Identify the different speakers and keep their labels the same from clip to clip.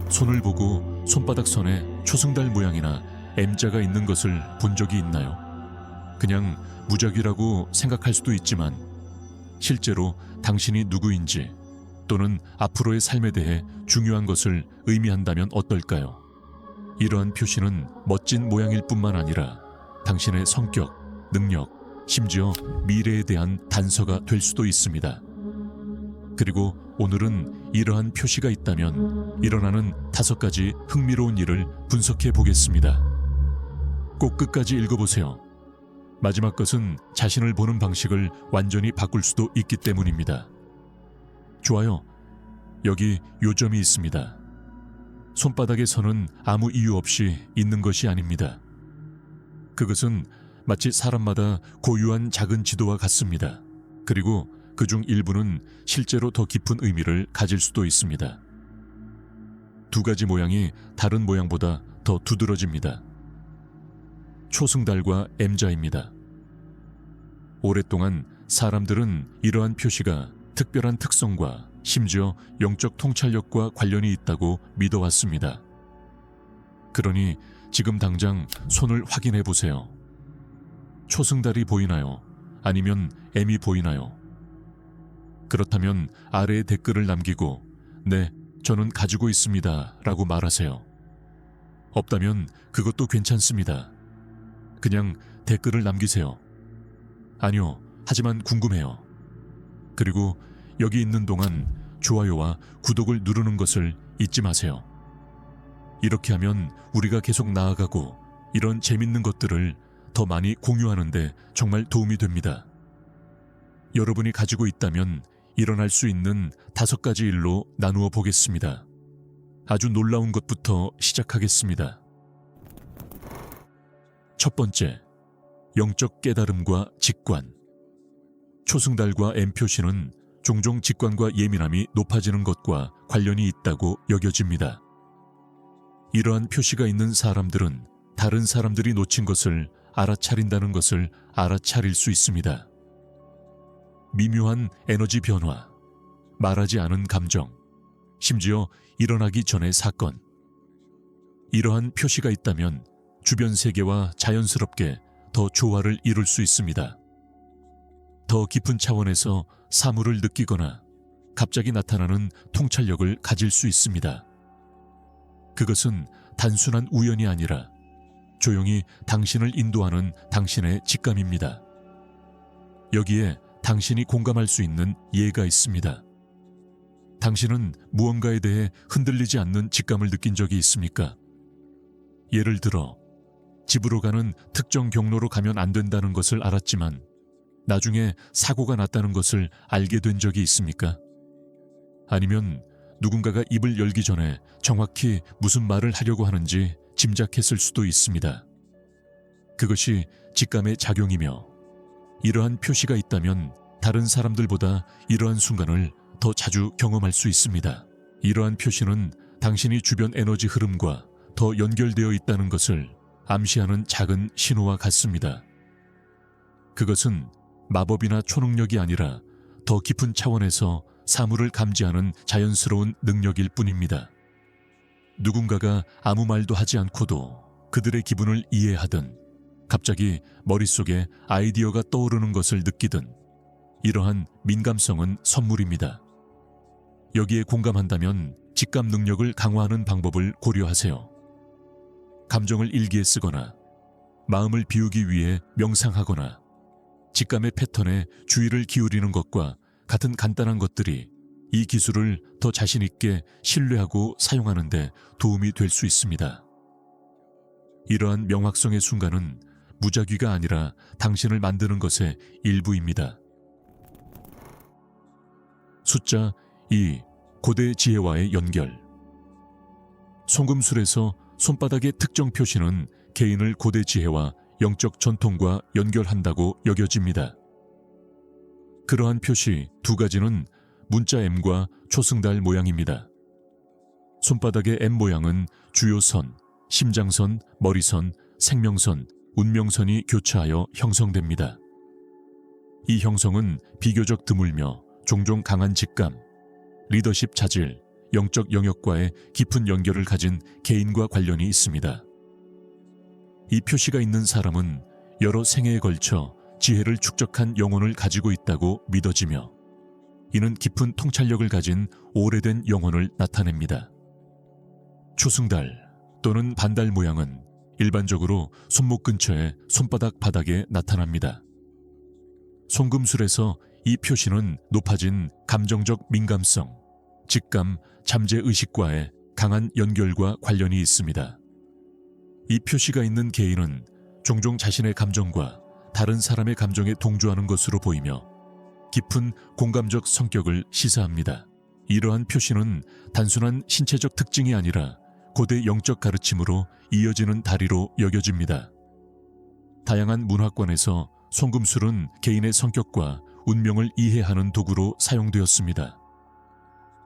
Speaker 1: 손을 보고 손바닥 선에 초승달 모양이나 M자가 있는 것을 본 적이 있나요? 그냥 무작위라고 생각할 수도 있지만 실제로 당신이 누구인지 또는 앞으로의 삶에 대해 중요한 것을 의미한다면 어떨까요? 이러한 표시는 멋진 모양일 뿐만 아니라 당신의 성격, 능력, 심지어 미래에 대한 단서가 될 수도 있습니다. 그리고 오늘은 이러한 표시가 있다면 일어나는 5가지 흥미로운 일을 분석해 보겠습니다. 꼭 끝까지 읽어보세요. 마지막 것은 자신을 보는 방식을 완전히 바꿀 수도 있기 때문입니다. 좋아요. 여기 요점이 있습니다. 손바닥의 선은 아무 이유 없이 있는 것이 아닙니다. 그것은 마치 사람마다 고유한 작은 지도와 같습니다. 그리고 그중 일부는 실제로 더 깊은 의미를 가질 수도 있습니다. 2가지 모양이 다른 모양보다 더 두드러집니다. 초승달과 M자입니다. 오랫동안 사람들은 이러한 표시가 특별한 특성과 심지어 영적 통찰력과 관련이 있다고 믿어왔습니다. 그러니 지금 당장 손을 확인해 보세요. 초승달이 보이나요? 아니면 M이 보이나요? 그렇다면 아래에 댓글을 남기고 네, 저는 가지고 있습니다 라고 말하세요. 없다면 그것도 괜찮습니다. 그냥 댓글을 남기세요. 아니요, 하지만 궁금해요. 그리고 여기 있는 동안 좋아요와 구독을 누르는 것을 잊지 마세요. 이렇게 하면 우리가 계속 나아가고 이런 재밌는 것들을 더 많이 공유하는데 정말 도움이 됩니다. 여러분이 가지고 있다면 일어날 수 있는 5가지 일로 나누어 보겠습니다. 아주 놀라운 것부터 시작하겠습니다. 첫 번째, 영적 깨달음과 직관. 초승달과 M 표시는 종종 직관과 예민함이 높아지는 것과 관련이 있다고 여겨집니다. 이러한 표시가 있는 사람들은 다른 사람들이 놓친 것을 알아차린다는 것을 알아차릴 수 있습니다. 미묘한 에너지 변화, 말하지 않은 감정, 심지어 일어나기 전의 사건. 이러한 표시가 있다면 주변 세계와 자연스럽게 더 조화를 이룰 수 있습니다. 더 깊은 차원에서 사물을 느끼거나 갑자기 나타나는 통찰력을 가질 수 있습니다. 그것은 단순한 우연이 아니라 조용히 당신을 인도하는 당신의 직감입니다. 여기에 당신이 공감할 수 있는 예가 있습니다. 당신은 무언가에 대해 흔들리지 않는 직감을 느낀 적이 있습니까? 예를 들어 집으로 가는 특정 경로로 가면 안 된다는 것을 알았지만 나중에 사고가 났다는 것을 알게 된 적이 있습니까? 아니면 누군가가 입을 열기 전에 정확히 무슨 말을 하려고 하는지 짐작했을 수도 있습니다. 그것이 직감의 작용이며 이러한 표시가 있다면 다른 사람들보다 이러한 순간을 더 자주 경험할 수 있습니다. 이러한 표시는 당신이 주변 에너지 흐름과 더 연결되어 있다는 것을 암시하는 작은 신호와 같습니다. 그것은 마법이나 초능력이 아니라 더 깊은 차원에서 사물을 감지하는 자연스러운 능력일 뿐입니다. 누군가가 아무 말도 하지 않고도 그들의 기분을 이해하든 갑자기 머릿속에 아이디어가 떠오르는 것을 느끼든 이러한 민감성은 선물입니다. 여기에 공감한다면 직감 능력을 강화하는 방법을 고려하세요. 감정을 일기에 쓰거나 마음을 비우기 위해 명상하거나 직감의 패턴에 주의를 기울이는 것과 같은 간단한 것들이 이 기술을 더 자신 있게 신뢰하고 사용하는 데 도움이 될 수 있습니다. 이러한 명확성의 순간은 무작위가 아니라 당신을 만드는 것의 일부입니다. 숫자 2. 고대 지혜와의 연결. 송금술에서 손바닥의 특정 표시는 개인을 고대 지혜와 영적 전통과 연결한다고 여겨집니다. 그러한 표시 2가지는 문자 M과 초승달 모양입니다. 손바닥의 M 모양은 주요 선, 심장선, 머리선, 생명선, 운명선이 교차하여 형성됩니다. 이 형성은 비교적 드물며 종종 강한 직감, 리더십 자질, 영적 영역과의 깊은 연결을 가진 개인과 관련이 있습니다. 이 표시가 있는 사람은 여러 생애에 걸쳐 지혜를 축적한 영혼을 가지고 있다고 믿어지며, 이는 깊은 통찰력을 가진 오래된 영혼을 나타냅니다. 초승달 또는 반달 모양은 일반적으로 손목 근처에 손바닥 바닥에 나타납니다. 송금술에서 이 표시는 높아진 감정적 민감성, 직감, 잠재의식과의 강한 연결과 관련이 있습니다. 이 표시가 있는 개인은 종종 자신의 감정과 다른 사람의 감정에 동조하는 것으로 보이며 깊은 공감적 성격을 시사합니다. 이러한 표시는 단순한 신체적 특징이 아니라 고대 영적 가르침으로 이어지는 다리로 여겨집니다. 다양한 문화권에서 송금술은 개인의 성격과 운명을 이해하는 도구로 사용되었습니다.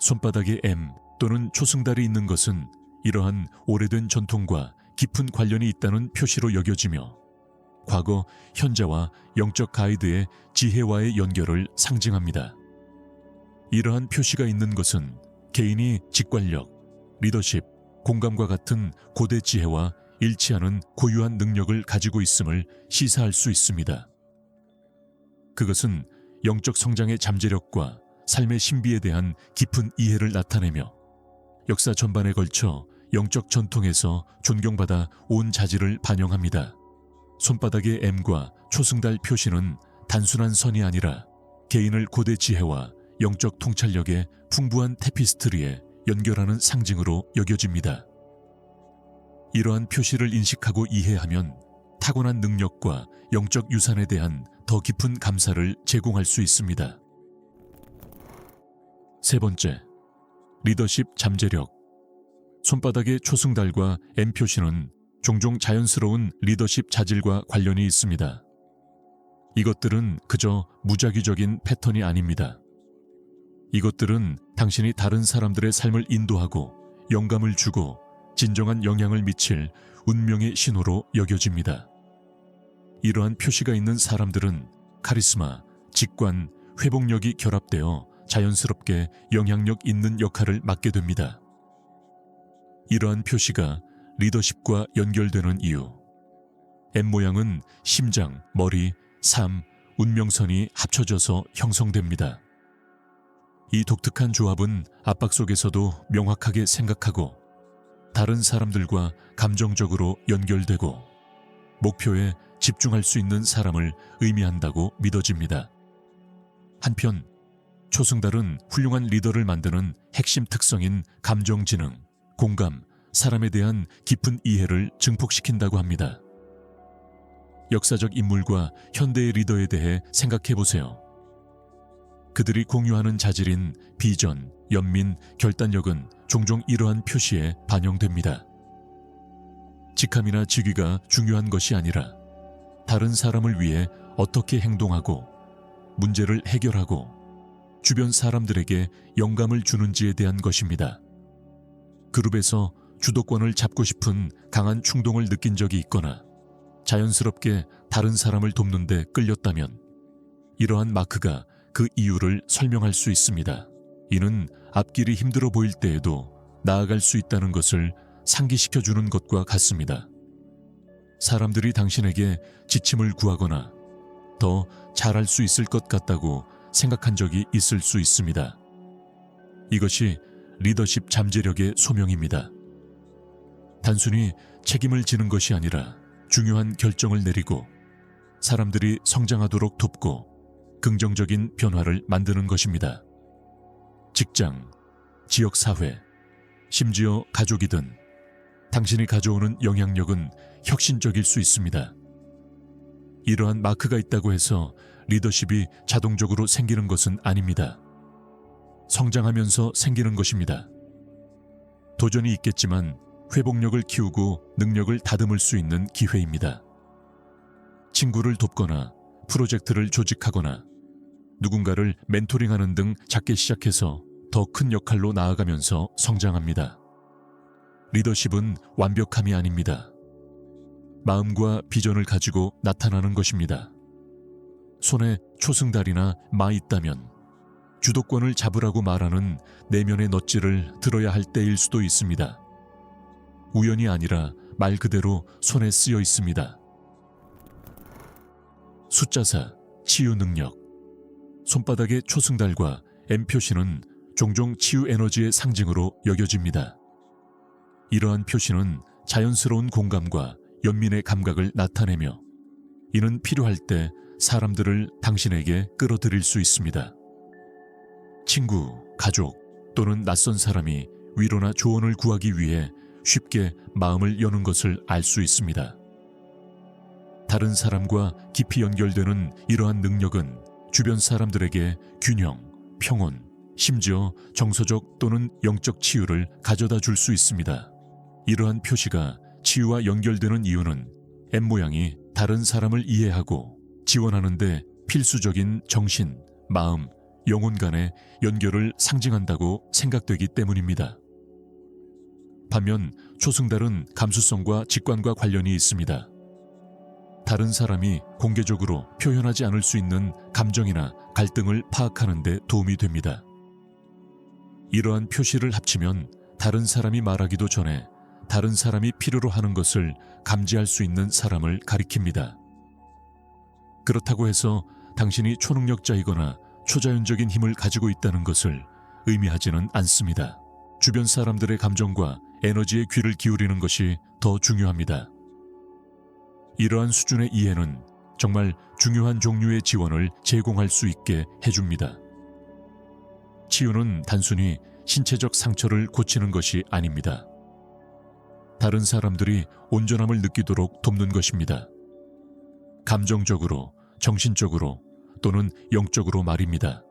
Speaker 1: 손바닥에 M 또는 초승달이 있는 것은 이러한 오래된 전통과 깊은 관련이 있다는 표시로 여겨지며, 과거, 현재와 영적 가이드의 지혜와의 연결을 상징합니다. 이러한 표시가 있는 것은 개인이 직관력, 리더십, 공감과 같은 고대 지혜와 일치하는 고유한 능력을 가지고 있음을 시사할 수 있습니다. 그것은 영적 성장의 잠재력과 삶의 신비에 대한 깊은 이해를 나타내며 역사 전반에 걸쳐 영적 전통에서 존경받아 온 자질을 반영합니다. 손바닥의 M과 초승달 표시는 단순한 선이 아니라 개인을 고대 지혜와 영적 통찰력의 풍부한 테피스트리에 연결하는 상징으로 여겨집니다. 이러한 표시를 인식하고 이해하면 타고난 능력과 영적 유산에 대한 더 깊은 감사를 제공할 수 있습니다. 세 번째, 리더십 잠재력. 손바닥의 초승달과 M 표시는 종종 자연스러운 리더십 자질과 관련이 있습니다. 이것들은 그저 무작위적인 패턴이 아닙니다. 이것들은 당신이 다른 사람들의 삶을 인도하고 영감을 주고 진정한 영향을 미칠 운명의 신호로 여겨집니다. 이러한 표시가 있는 사람들은 카리스마, 직관, 회복력이 결합되어 자연스럽게 영향력 있는 역할을 맡게 됩니다. 이러한 표시가 리더십과 연결되는 이유. M 모양은 심장, 머리, 삶, 운명선이 합쳐져서 형성됩니다. 이 독특한 조합은 압박 속에서도 명확하게 생각하고 다른 사람들과 감정적으로 연결되고 목표에 집중할 수 있는 사람을 의미한다고 믿어집니다. 한편 초승달은 훌륭한 리더를 만드는 핵심 특성인 감정지능, 공감, 사람에 대한 깊은 이해를 증폭시킨다고 합니다. 역사적 인물과 현대의 리더에 대해 생각해 보세요. 그들이 공유하는 자질인 비전, 연민, 결단력은 종종 이러한 표시에 반영됩니다. 직함이나 직위가 중요한 것이 아니라 다른 사람을 위해 어떻게 행동하고 문제를 해결하고 주변 사람들에게 영감을 주는지에 대한 것입니다. 그룹에서 주도권을 잡고 싶은 강한 충동을 느낀 적이 있거나 자연스럽게 다른 사람을 돕는 데 끌렸다면 이러한 마크가 그 이유를 설명할 수 있습니다. 이는 앞길이 힘들어 보일 때에도 나아갈 수 있다는 것을 상기시켜주는 것과 같습니다. 사람들이 당신에게 지침을 구하거나 더 잘할 수 있을 것 같다고 생각한 적이 있을 수 있습니다. 이것이 리더십 잠재력의 소명입니다. 단순히 책임을 지는 것이 아니라 중요한 결정을 내리고 사람들이 성장하도록 돕고 긍정적인 변화를 만드는 것입니다. 직장, 지역사회, 심지어 가족이든 당신이 가져오는 영향력은 혁신적일 수 있습니다. 이러한 마크가 있다고 해서 리더십이 자동적으로 생기는 것은 아닙니다. 성장하면서 생기는 것입니다. 도전이 있겠지만 회복력을 키우고 능력을 다듬을 수 있는 기회입니다. 친구를 돕거나 프로젝트를 조직하거나 누군가를 멘토링하는 등 작게 시작해서 더 큰 역할로 나아가면서 성장합니다. 리더십은 완벽함이 아닙니다. 마음과 비전을 가지고 나타나는 것입니다. 손에 초승달이나 마 있다면 주도권을 잡으라고 말하는 내면의 넛지를 들어야 할 때일 수도 있습니다. 우연이 아니라 말 그대로 손에 쓰여 있습니다. 숫자사, 치유 능력. 손바닥의 초승달과 M 표시는 종종 치유 에너지의 상징으로 여겨집니다. 이러한 표시는 자연스러운 공감과 연민의 감각을 나타내며 이는 필요할 때 사람들을 당신에게 끌어들일 수 있습니다. 친구, 가족 또는 낯선 사람이 위로나 조언을 구하기 위해 쉽게 마음을 여는 것을 알 수 있습니다. 다른 사람과 깊이 연결되는 이러한 능력은 주변 사람들에게 균형, 평온, 심지어 정서적 또는 영적 치유를 가져다 줄 수 있습니다. 이러한 표시가 치유와 연결되는 이유는 M 모양이 다른 사람을 이해하고 지원하는 데 필수적인 정신, 마음, 영혼 간의 연결을 상징한다고 생각되기 때문입니다. 반면 초승달은 감수성과 직관과 관련이 있습니다. 다른 사람이 공개적으로 표현하지 않을 수 있는 감정이나 갈등을 파악하는 데 도움이 됩니다. 이러한 표시를 합치면 다른 사람이 말하기도 전에 다른 사람이 필요로 하는 것을 감지할 수 있는 사람을 가리킵니다. 그렇다고 해서 당신이 초능력자이거나 초자연적인 힘을 가지고 있다는 것을 의미하지는 않습니다. 주변 사람들의 감정과 에너지에 귀를 기울이는 것이 더 중요합니다. 이러한 수준의 이해는 정말 중요한 종류의 지원을 제공할 수 있게 해줍니다. 치유는 단순히 신체적 상처를 고치는 것이 아닙니다. 다른 사람들이 온전함을 느끼도록 돕는 것입니다. 감정적으로, 정신적으로 또는 영적으로 말입니다.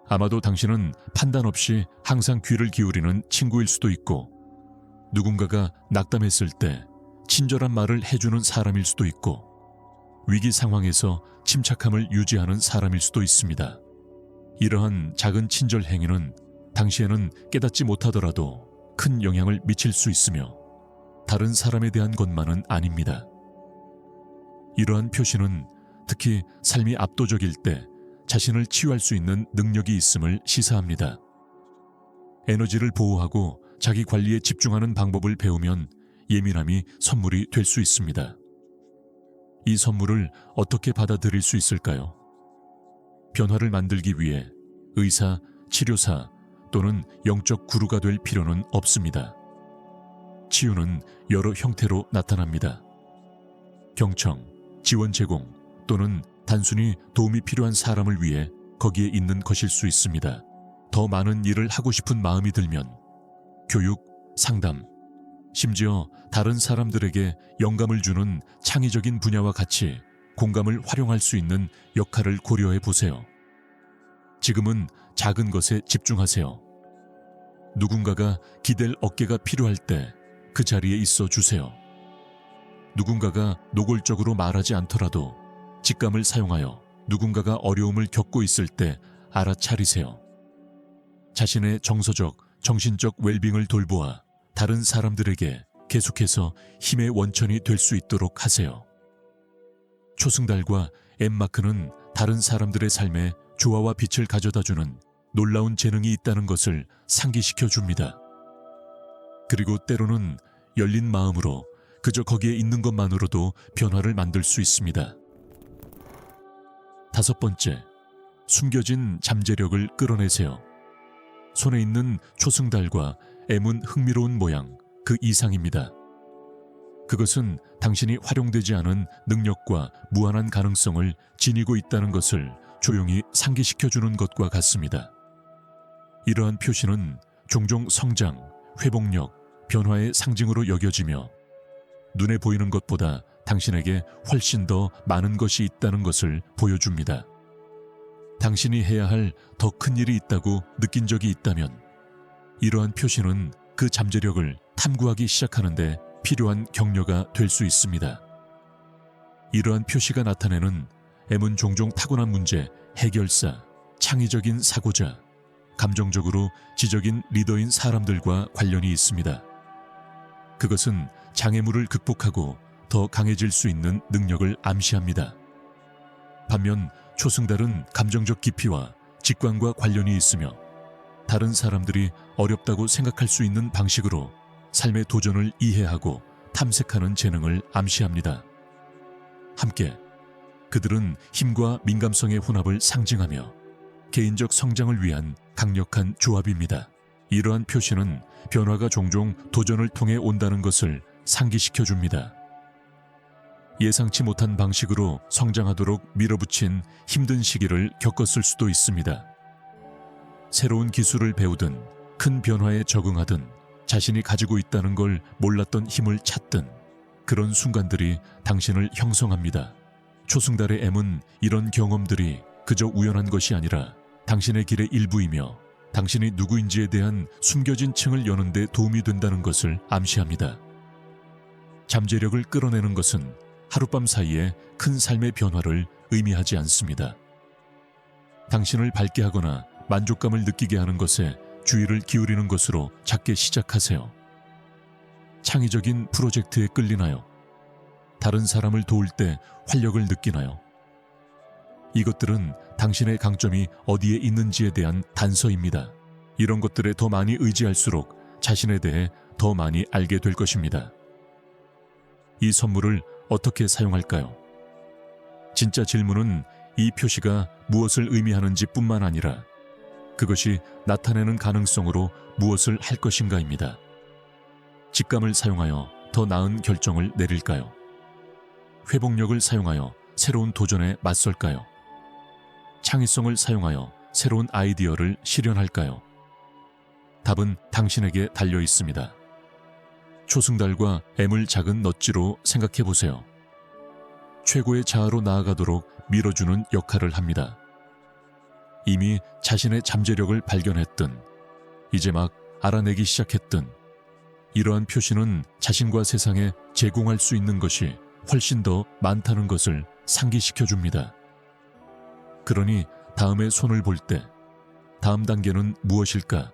Speaker 1: 아마도 당신은 판단 없이 항상 귀를 기울이는 친구일 수도 있고 누군가가 낙담했을 때 친절한 말을 해주는 사람일 수도 있고 위기 상황에서 침착함을 유지하는 사람일 수도 있습니다. 이러한 작은 친절 행위는 당시에는 깨닫지 못하더라도 큰 영향을 미칠 수 있으며 다른 사람에 대한 것만은 아닙니다. 이러한 표시는 특히 삶이 압도적일 때 자신을 치유할 수 있는 능력이 있음을 시사합니다. 에너지를 보호하고 자기 관리에 집중하는 방법을 배우면 예민함이 선물이 될 수 있습니다. 이 선물을 어떻게 받아들일 수 있을까요? 변화를 만들기 위해 의사, 치료사 또는 영적 구루가 될 필요는 없습니다. 치유는 여러 형태로 나타납니다. 경청, 지원 제공 또는 단순히 도움이 필요한 사람을 위해 거기에 있는 것일 수 있습니다. 더 많은 일을 하고 싶은 마음이 들면 교육, 상담, 심지어 다른 사람들에게 영감을 주는 창의적인 분야와 같이 공감을 활용할 수 있는 역할을 고려해 보세요. 지금은 작은 것에 집중하세요. 누군가가 기댈 어깨가 필요할 때 그 자리에 있어 주세요. 누군가가 노골적으로 말하지 않더라도 직감을 사용하여 누군가가 어려움을 겪고 있을 때 알아차리세요. 자신의 정서적, 정신적 웰빙을 돌보아 다른 사람들에게 계속해서 힘의 원천이 될 수 있도록 하세요. 초승달과 M마크는 다른 사람들의 삶에 조화와 빛을 가져다주는 놀라운 재능이 있다는 것을 상기시켜 줍니다. 그리고 때로는 열린 마음으로 그저 거기에 있는 것만으로도 변화를 만들 수 있습니다. 5번째, 숨겨진 잠재력을 끌어내세요. 손에 있는 초승달과 M은 흥미로운 모양, 그 이상입니다. 그것은 당신이 활용되지 않은 능력과 무한한 가능성을 지니고 있다는 것을 조용히 상기시켜주는 것과 같습니다. 이러한 표시는 종종 성장, 회복력, 변화의 상징으로 여겨지며 눈에 보이는 것보다 당신에게 훨씬 더 많은 것이 있다는 것을 보여줍니다. 당신이 해야 할 더 큰 일이 있다고 느낀 적이 있다면 이러한 표시는 그 잠재력을 탐구하기 시작하는데 필요한 격려가 될 수 있습니다. 이러한 표시가 나타내는 M은 종종 타고난 문제, 해결사, 창의적인 사고자, 감정적으로 지적인 리더인 사람들과 관련이 있습니다. 그것은 장애물을 극복하고 더 강해질 수 있는 능력을 암시합니다. 반면 초승달은 감정적 깊이와 직관과 관련이 있으며 다른 사람들이 어렵다고 생각할 수 있는 방식으로 삶의 도전을 이해하고 탐색하는 재능을 암시합니다. 함께 그들은 힘과 민감성의 혼합을 상징하며 개인적 성장을 위한 강력한 조합입니다. 이러한 표시는 변화가 종종 도전을 통해 온다는 것을 상기시켜 줍니다. 예상치 못한 방식으로 성장하도록 밀어붙인 힘든 시기를 겪었을 수도 있습니다. 새로운 기술을 배우든 큰 변화에 적응하든 자신이 가지고 있다는 걸 몰랐던 힘을 찾든 그런 순간들이 당신을 형성합니다. 초승달의 M은 이런 경험들이 그저 우연한 것이 아니라 당신의 길의 일부이며 당신이 누구인지에 대한 숨겨진 층을 여는 데 도움이 된다는 것을 암시합니다. 잠재력을 끌어내는 것은 하룻밤 사이에 큰 삶의 변화를 의미하지 않습니다. 당신을 밝게 하거나 만족감을 느끼게 하는 것에 주의를 기울이는 것으로 작게 시작하세요. 창의적인 프로젝트에 끌리나요? 다른 사람을 도울 때 활력을 느끼나요? 이것들은 당신의 강점이 어디에 있는지에 대한 단서입니다. 이런 것들에 더 많이 의지할수록 자신에 대해 더 많이 알게 될 것입니다. 이 선물을 어떻게 사용할까요? 진짜 질문은 이 표시가 무엇을 의미하는지 뿐만 아니라 그것이 나타내는 가능성으로 무엇을 할 것인가입니다. 직감을 사용하여 더 나은 결정을 내릴까요? 회복력을 사용하여 새로운 도전에 맞설까요? 창의성을 사용하여 새로운 아이디어를 실현할까요? 답은 당신에게 달려 있습니다. 초승달과 M을 작은 넛지로 생각해 보세요. 최고의 자아로 나아가도록 밀어주는 역할을 합니다. 이미 자신의 잠재력을 발견했든 이제 막 알아내기 시작했든 이러한 표시는 자신과 세상에 제공할 수 있는 것이 훨씬 더 많다는 것을 상기시켜 줍니다. 그러니 다음에 손을 볼 때 다음 단계는 무엇일까?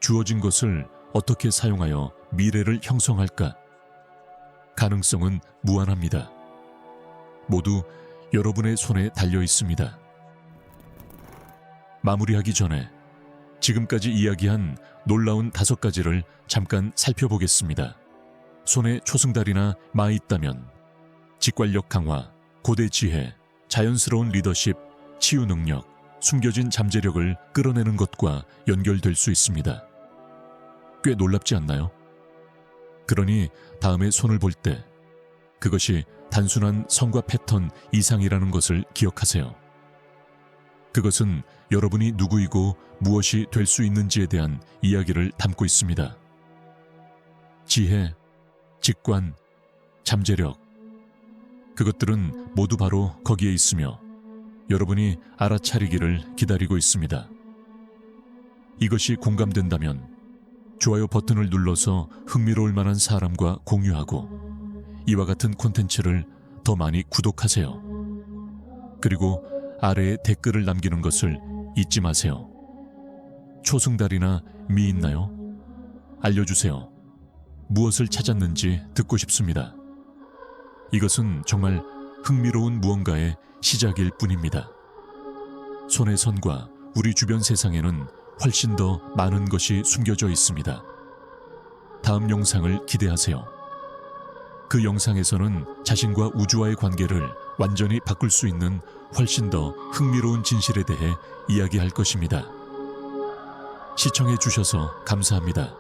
Speaker 1: 주어진 것을 어떻게 사용하여 미래를 형성할까? 가능성은 무한합니다. 모두 여러분의 손에 달려 있습니다. 마무리하기 전에 지금까지 이야기한 놀라운 5가지를 잠깐 살펴보겠습니다. 손에 초승달이나 마 있다면 직관력 강화, 고대 지혜, 자연스러운 리더십, 치유 능력, 숨겨진 잠재력을 끌어내는 것과 연결될 수 있습니다. 꽤 놀랍지 않나요? 그러니 다음에 손을 볼 때 그것이 단순한 성과 패턴 이상이라는 것을 기억하세요. 그것은 여러분이 누구이고 무엇이 될 수 있는지에 대한 이야기를 담고 있습니다. 지혜, 직관, 잠재력, 그것들은 모두 바로 거기에 있으며 여러분이 알아차리기를 기다리고 있습니다. 이것이 공감된다면 좋아요 버튼을 눌러서 흥미로울 만한 사람과 공유하고 이와 같은 콘텐츠를 더 많이 구독하세요. 그리고 아래에 댓글을 남기는 것을 잊지 마세요. 초승달이나 미 있나요? 알려주세요. 무엇을 찾았는지 듣고 싶습니다. 이것은 정말 흥미로운 무언가의 시작일 뿐입니다. 손의 선과 우리 주변 세상에는 훨씬 더 많은 것이 숨겨져 있습니다. 다음 영상을 기대하세요. 그 영상에서는 자신과 우주와의 관계를 완전히 바꿀 수 있는 훨씬 더 흥미로운 진실에 대해 이야기할 것입니다. 시청해 주셔서 감사합니다.